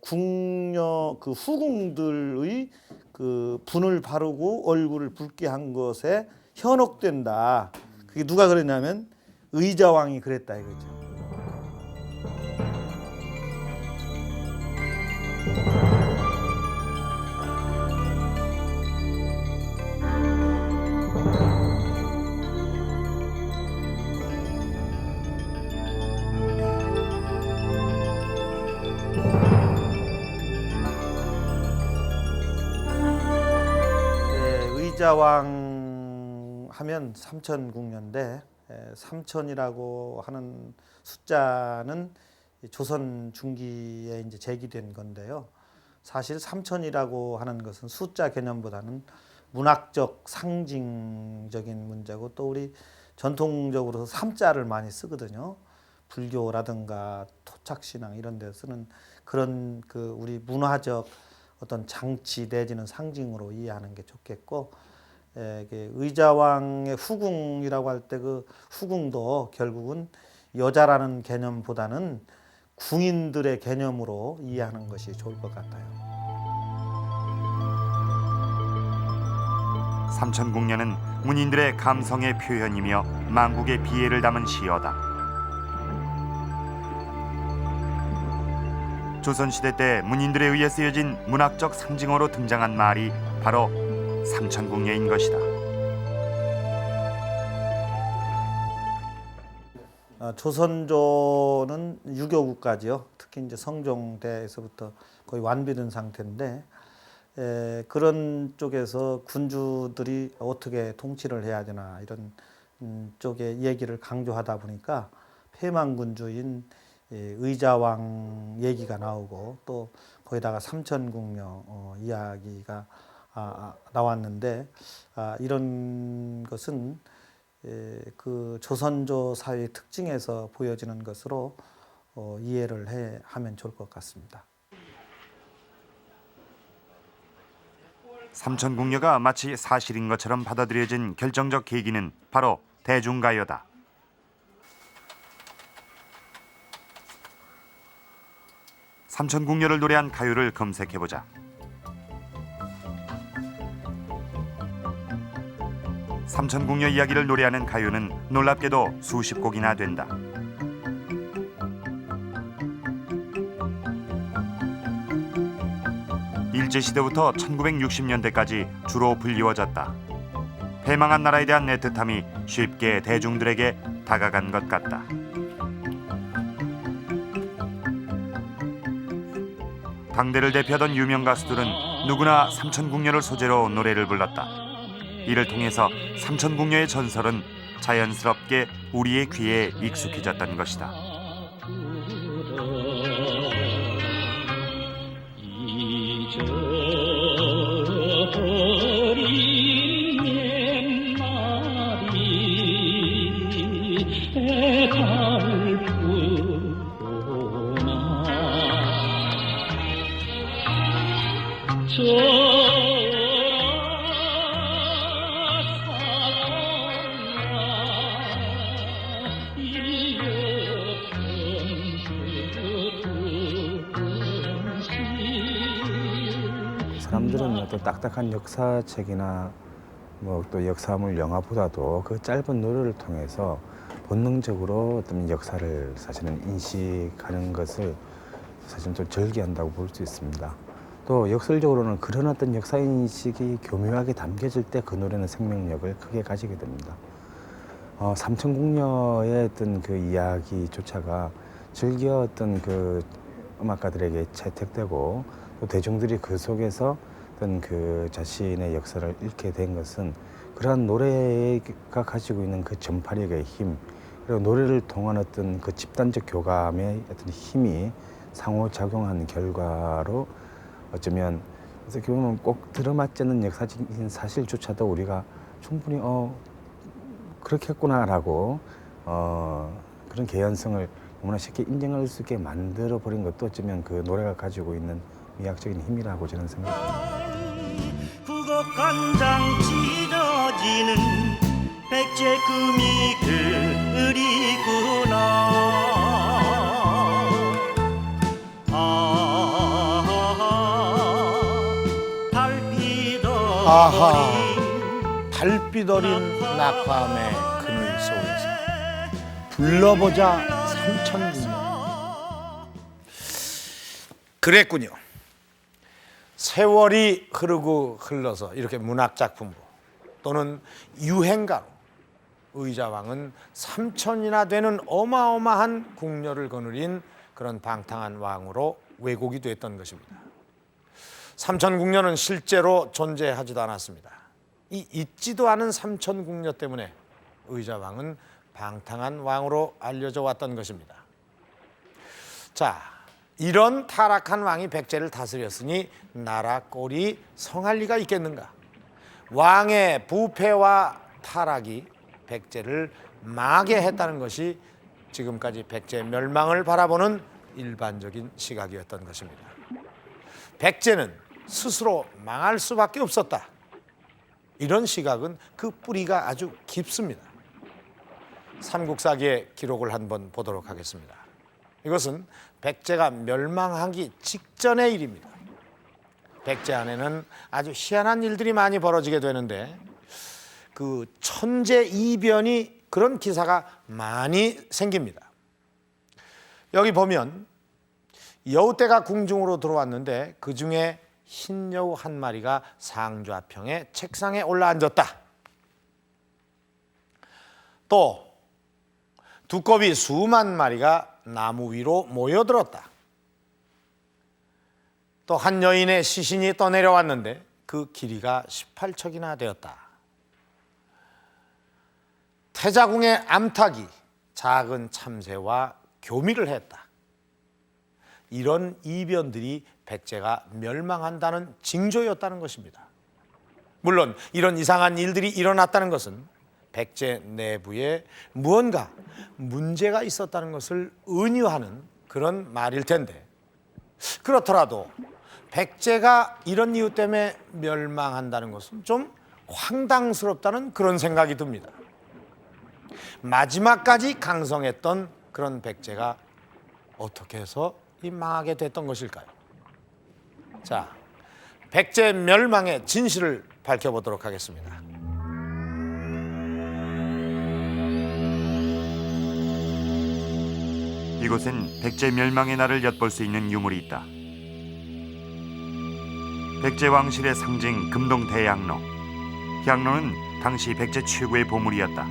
궁녀 그 후궁들의 그 분을 바르고 얼굴을 붉게 한 것에 현혹된다. 그게 누가 그랬냐면 의자왕이 그랬다 이거죠. 의자왕 하면 삼천궁녀인데 삼천이라고 하는 숫자는 조선 중기에 이제 제기된 건데요. 사실 삼천이라고 하는 것은 숫자 개념보다는 문학적 상징적인 문제고 또 우리 전통적으로 삼자를 많이 쓰거든요. 불교라든가 토착신앙 이런 데 쓰는 그런 그 우리 문화적 어떤 장치 내지는 상징으로 이해하는 게 좋겠고 의자왕의 후궁이라고 할 때 그 후궁도 결국은 여자라는 개념보다는 궁인들의 개념으로 이해하는 것이 좋을 것 같아요. 삼천궁녀는 문인들의 감성의 표현이며 만국의 비애를 담은 시어다. 조선시대 때 문인들에 의해 쓰여진 문학적 상징어로 등장한 말이 바로 삼천궁녀인 것이다. 조선조는 유교국가지요. 특히 이제 성종대에서부터 거의 완비된 상태인데 그런 쪽에서 군주들이 어떻게 통치를 해야 되나 이런 쪽의 얘기를 강조하다 보니까 폐망군주인 의자왕 얘기가 나오고 또 거기다가 삼천궁녀 이야기가 나왔는데 이런 것은 그 조선조 사회의 특징에서 보여지는 것으로 이해를 하면 좋을 것 같습니다. 삼천궁녀가 마치 사실인 것처럼 받아들여진 결정적 계기는 바로 대중가요다. 삼천궁녀를 노래한 가요를 검색해보자. 삼천궁녀 이야기를 노래하는 가요는 놀랍게도 수십 곡이나 된다. 일제시대부터 1960년대까지 주로 불리워졌다. 패망한 나라에 대한 애틋함이 쉽게 대중들에게 다가간 것 같다. 당대를 대표하던 유명 가수들은 누구나 삼천궁녀를 소재로 노래를 불렀다. 이를 통해서 삼천궁녀의 전설은 자연스럽게 우리의 귀에 익숙해졌던 것이다. 사람들은 어떤 딱딱한 역사책이나 뭐 또 역사물 영화보다도 그 짧은 노래를 통해서 본능적으로 어떤 역사를 사실은 인식하는 것을 사실은 좀 절개한다고 볼 수 있습니다. 또 역설적으로는 그런 어떤 역사 인식이 교묘하게 담겨질 때 그 노래는 생명력을 크게 가지게 됩니다. 삼천궁녀의 어떤 그 이야기조차가 즐겨 어떤 그 음악가들에게 채택되고 또 대중들이 그 속에서 어떤 그 자신의 역사를 잃게 된 것은 그러한 노래가 가지고 있는 그 전파력의 힘, 그리고 노래를 통한 어떤 그 집단적 교감의 어떤 힘이 상호작용한 결과로 어쩌면 어떻게 보면 꼭 들어맞지 않는 역사적인 사실조차도 우리가 충분히 그렇게 했구나라고 그런 개연성을 너무나 쉽게 인정할 수 있게 만들어 버린 것도 어쩌면 그 노래가 가지고 있는 미학적인 힘이라고 저는 생각합니다. 국어간장 찢어지는 백제금이 그리구나. 달빛 어린 낙화암의 그늘 속에서 불러보자 삼천궁녀. 그랬군요. 세월이 흐르고 흘러서 이렇게 문학작품으로 또는 유행가로 의자왕은 3천이나 되는 어마어마한 궁녀를 거느린 그런 방탕한 왕으로 왜곡이 됐던 것입니다. 삼천궁녀는 실제로 존재하지도 않았습니다. 이 있지도 않은 삼천궁녀 때문에 의자왕은 방탕한 왕으로 알려져 왔던 것입니다. 자, 이런 타락한 왕이 백제를 다스렸으니 나라 꼴이 성할 리가 있겠는가? 왕의 부패와 타락이 백제를 망하게 했다는 것이 지금까지 백제 멸망을 바라보는 일반적인 시각이었던 것입니다. 백제는 스스로 망할 수밖에 없었다. 이런 시각은 그 뿌리가 아주 깊습니다. 삼국사기의 기록을 한번 보도록 하겠습니다. 이것은 백제가 멸망하기 직전의 일입니다. 백제 안에는 아주 희한한 일들이 많이 벌어지게 되는데 그 천재이변이 그런 기사가 많이 생깁니다. 여기 보면 여우떼가 궁중으로 들어왔는데 그중에 흰 여우 한 마리가 상좌평의 책상에 올라앉았다. 또 두꺼비 수만 마리가 나무 위로 모여들었다. 또 한 여인의 시신이 떠내려왔는데 그 길이가 18척이나 되었다. 태자궁의 암탉이 작은 참새와 교미를 했다. 이런 이변들이 백제가 멸망한다는 징조였다는 것입니다. 물론 이런 이상한 일들이 일어났다는 것은 백제 내부에 무언가 문제가 있었다는 것을 은유하는 그런 말일 텐데, 그렇더라도 백제가 이런 이유 때문에 멸망한다는 것은 좀 황당스럽다는 그런 생각이 듭니다. 마지막까지 강성했던 그런 백제가 어떻게 해서 망하게 됐던 것일까요? 자, 백제 멸망의 진실을 밝혀보도록 하겠습니다. 이곳엔 백제 멸망의 날을 엿볼 수 있는 유물이 있다. 백제 왕실의 상징 금동 대향로. 향로는 당시 백제 최고의 보물이었다.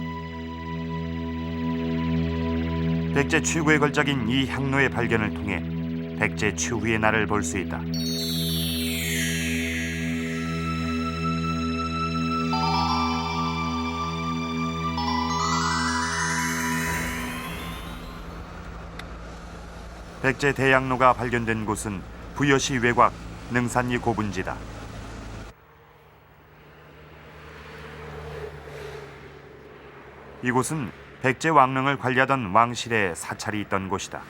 백제 최고의 걸작인 이 향로의 발견을 통해 백제 추후의 날을 볼 수 있다. 백제 대향로가 발견된 곳은 부여시 외곽 능산리 고분지다. 이곳은 백제 왕릉을 관리하던 왕실의 사찰이 있던 곳이다.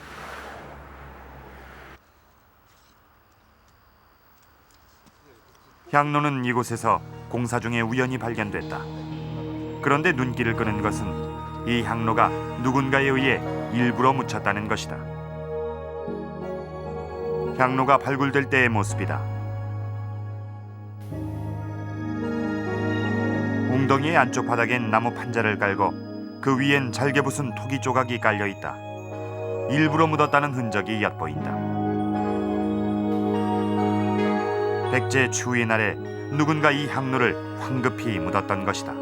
향로는 이곳에서 공사 중에 우연히 발견됐다. 그런데 눈길을 끄는 것은 이 향로가 누군가에 의해 일부러 묻혔다는 것이다. 향로가 발굴될 때의 모습이다. 웅덩이의 안쪽 바닥엔 나무 판자를 깔고 그 위엔 잘게 부순 토기 조각이 깔려 있다. 일부러 묻었다는 흔적이 엿보인다. 백제 추후의 날에 누군가 이 향로를 황급히 묻었던 것이다.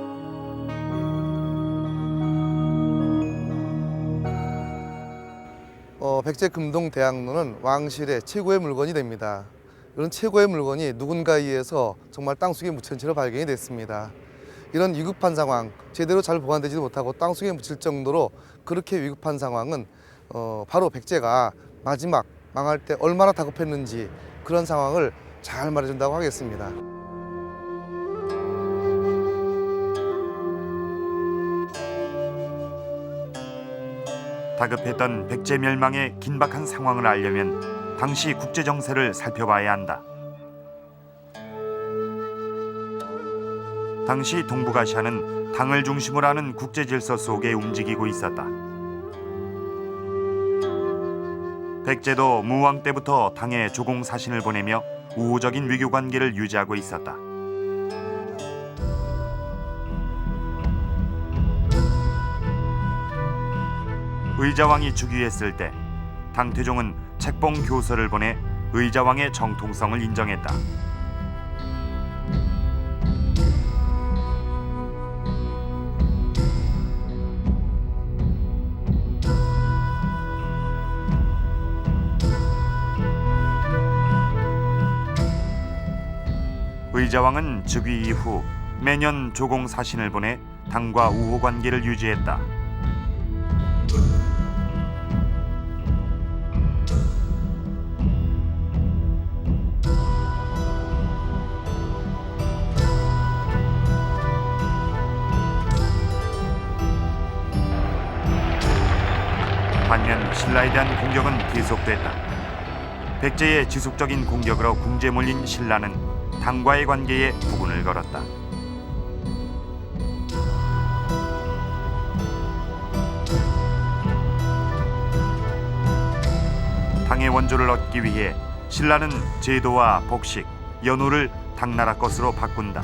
백제 금동 대향로는 왕실의 최고의 물건이 됩니다. 이런 최고의 물건이 누군가에 의해서 정말 땅속에 묻힌 채로 발견이 됐습니다. 이런 위급한 상황, 제대로 잘 보관되지도 못하고 땅속에 묻힐 정도로 그렇게 위급한 상황은 바로 백제가 마지막 망할 때 얼마나 다급했는지 그런 상황을 잘 말해준다고 하겠습니다. 다급했던 백제 멸망의 긴박한 상황을 알려면 당시 국제 정세를 살펴봐야 한다. 당시 동북아시아는 당을 중심으로 하는 국제 질서 속에 움직이고 있었다. 백제도 무왕 때부터 당에 조공 사신을 보내며 우호적인 외교 관계를 유지하고 있었다. 의자왕이 즉위했을 때 당태종은 책봉 교서를 보내 의자왕의 정통성을 인정했다. 의자왕은 즉위 이후 매년 조공 사신을 보내 당과 우호 관계를 유지했다. 반면 신라에 대한 공격은 계속됐다. 백제의 지속적인 공격으로 궁지에 몰린 신라는 당과의 관계에 구분을 걸었다. 당의 원조를 얻기 위해 신라는 제도와 복식, 연호를 당나라 것으로 바꾼다.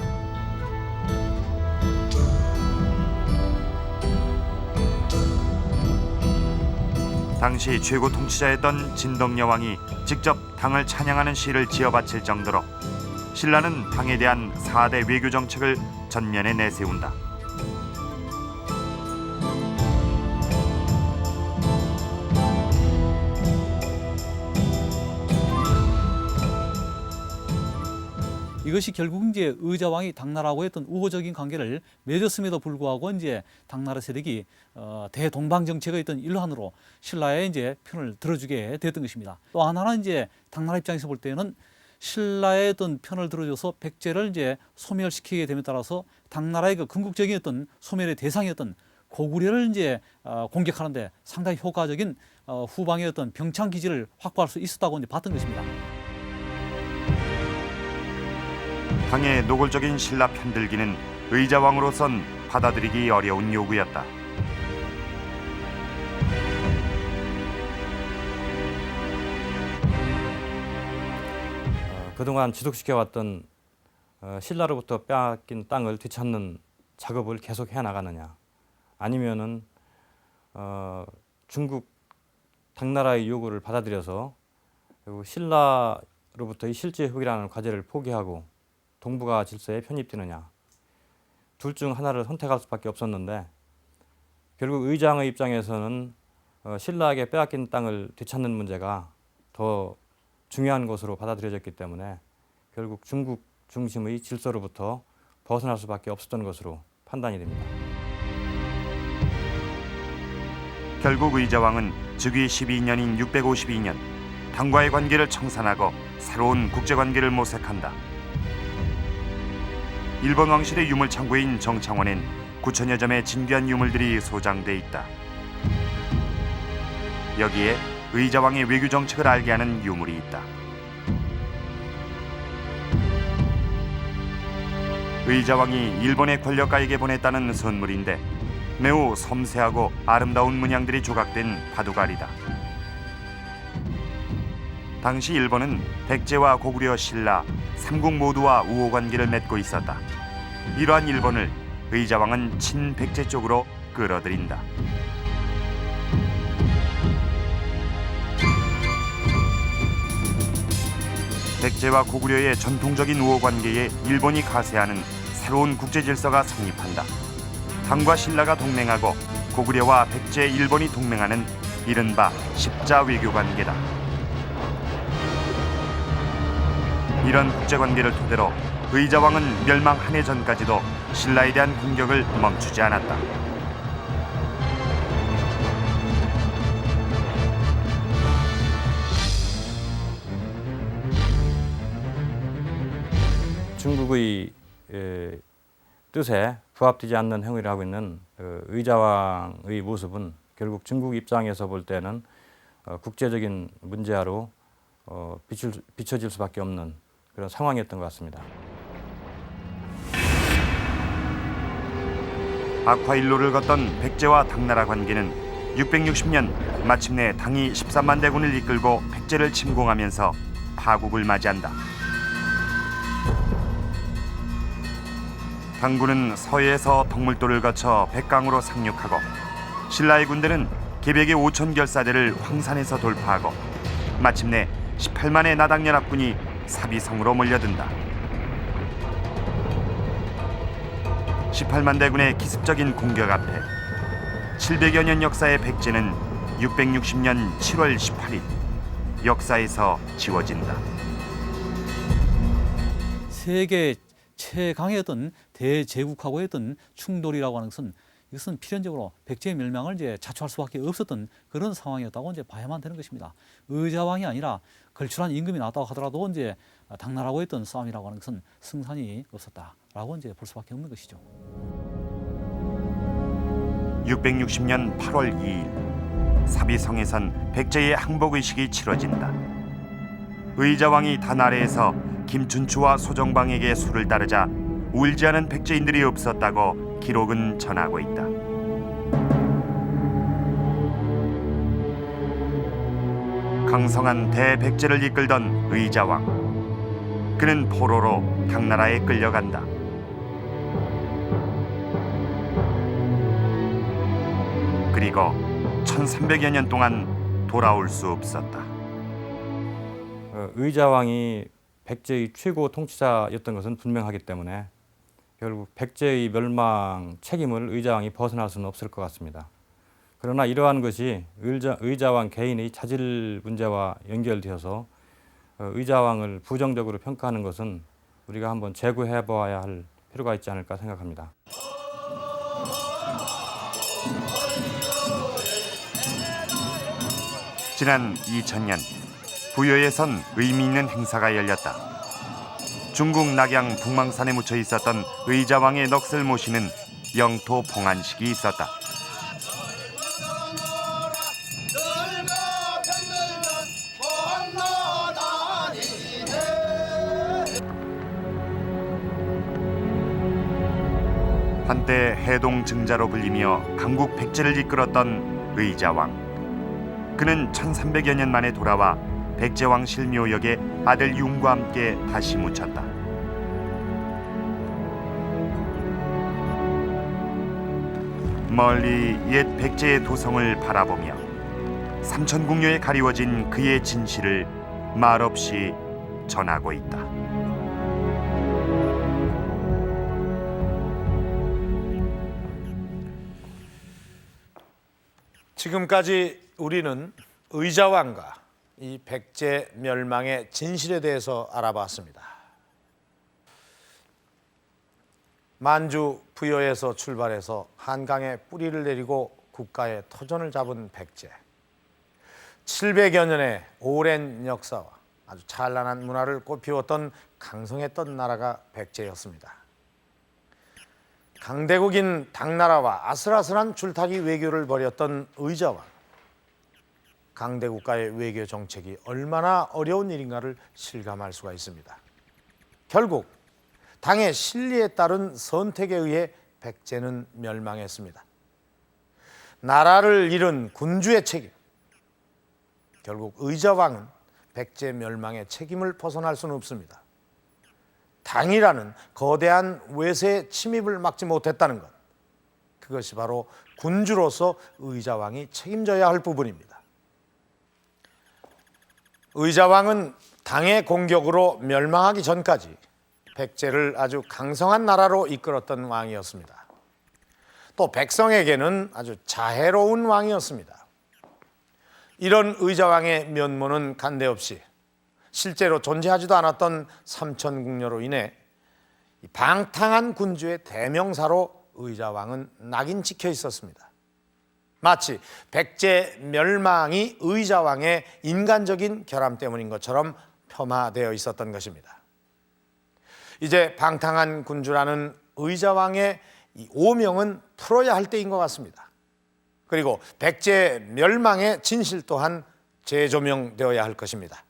당시 최고 통치자였던 진덕여왕이 직접 당을 찬양하는 시를 지어 바칠 정도로 신라는 당에 대한 4대 외교 정책을 전면에 내세운다. 이것이 결국 이제 의자왕이 당나라하고 했던 우호적인 관계를 맺었음에도 불구하고 이제 당나라 세력이 대동방 정책의 어떤 일환으로 신라의 이제 편을 들어주게 됐던 것입니다. 또 하나는 이제 당나라 입장에서 볼 때는 신라의 어떤 편을 들어줘서 백제를 이제 소멸시키게 됨에 따라서 당나라의 그 궁극적인 어떤 소멸의 대상이었던 고구려를 이제 공격하는데 상당히 효과적인 후방의 어떤 병창 기지를 확보할 수 있었다고 이제 봤던 것입니다. 당의 노골적인 신라 편들기는 의자왕으로선 받아들이기 어려운 요구였다. 그동안 지속시켜왔던 신라로부터 빼앗긴 땅을 되찾는 작업을 계속 해나가느냐, 아니면은 중국 당나라의 요구를 받아들여서 신라로부터 이 실제회복이라는 과제를 포기하고 동북아 질서에 편입되느냐, 둘 중 하나를 선택할 수밖에 없었는데 결국 의장의 입장에서는 신라에게 빼앗긴 땅을 되찾는 문제가 더 중요한 것으로 받아들여졌기 때문에 결국 중국 중심의 질서로부터 벗어날 수밖에 없었던 것으로 판단이 됩니다. 결국 의자왕은 즉위 12년인 652년 당과의 관계를 청산하고 새로운 국제관계를 모색한다. 일본 왕실의 유물 창고인 정창원엔 9천여 점의 진귀한 유물들이 소장돼 있다. 여기에 의자왕의 외교 정책을 알게 하는 유물이 있다. 의자왕이 일본의 권력가에게 보냈다는 선물인데 매우 섬세하고 아름다운 문양들이 조각된 바둑알이다. 당시 일본은 백제와 고구려, 신라, 삼국 모두와 우호 관계를 맺고 있었다. 이러한 일본을 의자왕은 친백제 쪽으로 끌어들인다. 백제와 고구려의 전통적인 우호 관계에 일본이 가세하는 새로운 국제 질서가 성립한다. 당과 신라가 동맹하고 고구려와 백제, 일본이 동맹하는 이른바 십자 외교 관계다. 이런 국제관계를 토대로 의자왕은 멸망 한 해 전까지도 신라에 대한 공격을 멈추지 않았다. 중국의 뜻에 부합되지 않는 행위를 하고 있는 의자왕의 모습은 결국 중국 입장에서 볼 때는 국제적인 문제화로 비춰질 수밖에 없는 그런 상황이었던 것 같습니다. 악화일로를 걷던 백제와 당나라 관계는 660년 마침내 당이 13만 대군을 이끌고 백제를 침공하면서 파국을 맞이한다. 당군은 서해에서 덕물도를 거쳐 백강으로 상륙하고 신라의 군대는 계백의 5천 결사대를 황산에서 돌파하고 마침내 18만의 나당연합군이 사비성으로 몰려든다. 18만 대군의 기습적인 공격 앞에 700여 년 역사의 백제는 660년 7월 18일 역사에서 지워진다. 세계 최강의 어떤 대제국하고의 어떤 충돌이라고 하는 것은 이것은 필연적으로 백제의 멸망을 이제 자초할 수밖에 없었던 그런 상황이었다고 이제 봐야만 되는 것입니다. 의자왕이 아니라 걸출한 임금이 나왔다고 하더라도 이제 당나라하고 했던 싸움이라고 하는 것은 승산이 없었다라고 이제 볼 수밖에 없는 것이죠. 660년 8월 2일 사비성에선 백제의 항복의식이 치러진다. 의자왕이 단아래에서 김춘추와 소정방에게 수를 따르자 울지 않은 백제인들이 없었다고 기록은 전하고 있다. 강성한 대백제를 이끌던 의자왕. 그는 포로로 당나라에 끌려간다. 그리고 1300여 년 동안 돌아올 수 없었다. 의자왕이 백제의 최고 통치자였던 것은 분명하기 때문에 결국 백제의 멸망 책임을 의자왕이 벗어날 수는 없을 것 같습니다. 그러나 이러한 것이 의자왕 개인의 자질 문제와 연결되어서 의자왕을 부정적으로 평가하는 것은 우리가 한번 재고해 보아야 할 필요가 있지 않을까 생각합니다. 지난 2000년 부여에선 의미 있는 행사가 열렸다. 중국 낙양 북망산에 묻혀 있었던 의자왕의 넋을 모시는 영토 봉안식이 있었다. 한때 해동 증자로 불리며 강국 백제를 이끌었던 의자왕. 그는 1300여 년 만에 돌아와 백제왕 실묘역에 아들 융과 함께 다시 묻혔다. 멀리 옛 백제의 도성을 바라보며 삼천궁녀에 가리워진 그의 진실을 말없이 전하고 있다. 지금까지 우리는 의자왕과 이 백제 멸망의 진실에 대해서 알아봤습니다. 만주 부여에서 출발해서 한강에 뿌리를 내리고 국가의 터전을 잡은 백제. 700여 년의 오랜 역사와 아주 찬란한 문화를 꽃피웠던 강성했던 나라가 백제였습니다. 강대국인 당나라와 아슬아슬한 줄타기 외교를 벌였던 의자왕. 강대국가의 외교 정책이 얼마나 어려운 일인가를 실감할 수가 있습니다. 결국 당의 신리에 따른 선택에 의해 백제는 멸망했습니다. 나라를 잃은 군주의 책임. 결국 의자왕은 백제 멸망의 책임을 벗어날 수는 없습니다. 당이라는 거대한 외세의 침입을 막지 못했다는 것, 그것이 바로 군주로서 의자왕이 책임져야 할 부분입니다. 의자왕은 당의 공격으로 멸망하기 전까지 백제를 아주 강성한 나라로 이끌었던 왕이었습니다. 또 백성에게는 아주 자애로운 왕이었습니다. 이런 의자왕의 면모는 간데없이 실제로 존재하지도 않았던 삼천궁녀로 인해 방탕한 군주의 대명사로 의자왕은 낙인 찍혀 있었습니다. 마치 백제 멸망이 의자왕의 인간적인 결함 때문인 것처럼 폄하되어 있었던 것입니다. 이제 방탕한 군주라는 의자왕의 이 오명은 풀어야 할 때인 것 같습니다. 그리고 백제 멸망의 진실 또한 재조명되어야 할 것입니다.